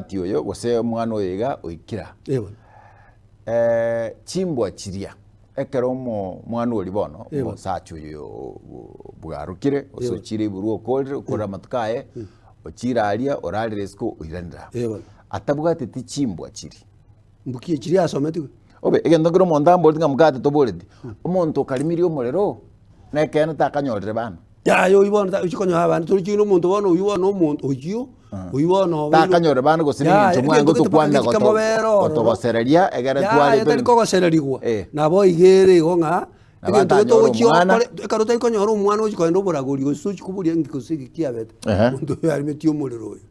Tioyo gose mwana oyiga oikira. Chimbwa chiria. Ekero mwana oli bono osacho yo bwarukire osochire iburu okorire okora matukaye ochiraria orarire esiko oirandira. Atabwate ti chimbwa chiri. Mbukie chiri asometiwe. Obe egendo ngiro mondambo tinga mugate toboredi. Omonto kalimiri omorero na ekene takanyorire bana. Ya yo ibona uchikonyo abantu turi kino omonto bono uyibona omonto oyiyo uyibona takanyore bana gosiringa chomwango tokwanda gotogosereria egere twale ya tari kogosererigwa nabo igere igonga egento togochio karota ikonyora omwana ochikoenda oboragori gosuchi kuburia ngikosigi kiabete omonto oyo arimetio omorero oyo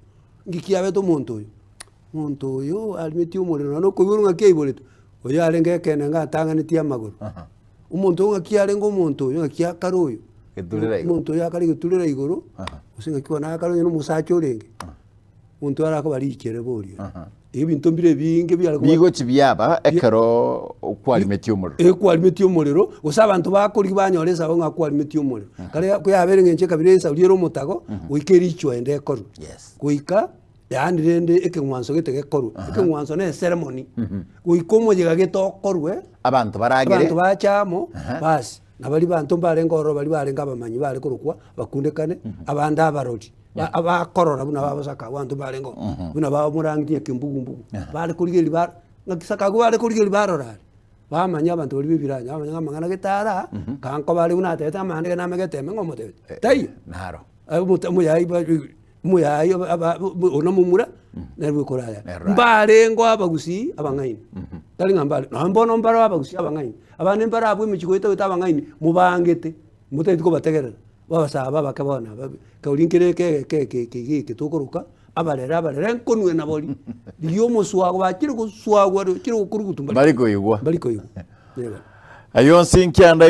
ngikiabete omonto oyo arimetio omorero no koiburu ngakeiboreto oyo arenge ekene ngatanganitie amagoro omonto ngakiarenga omonto oyo ngakiakara oyo omonto oyo akari geturera igoro osinga kibona akaro no musacha orenge omonto arako barikere borio ebinto mbire binge byarako bigo chibyaba ekero okwalimetio omorero ekwalimetio omorero osa abantu bakori banyoresa abo ngakwalimetio omorero kare kuyabere ngenche kabire esa uriero omotago oikeri ichwa ende ekoru goika yani rende ekengwanso getegekoru ekengwanso ne ceremony goika omoyega getokorwe abantu bachamo basi nabali bantu mbarengoro bali barenga abamanyi bari kurukwa bakundekane abanda abarori abakorora buna babasaka abantu barengo buna bamurangiye kimbugu bari kurigeri bar nakisaka go bari kurigeri barora bamanya abantu bari bibiranya bamanya mangana getara kanko bari una teta mande na megeteme ngomote tai naro muyayi ono mumura nerwe koraya mbarengo abagusi abangaini tali ngambale nambono mbaro abagusi abangaini abane mbara abwe michikoita utabangaini mubangete mutete ko bategerera babasaba bakabona kaulinkire ke tokoruka abarera nkonwe naboli diyo muswago bakire kuswago kire kurugutumba bariko yigwa yego ayo sinki anda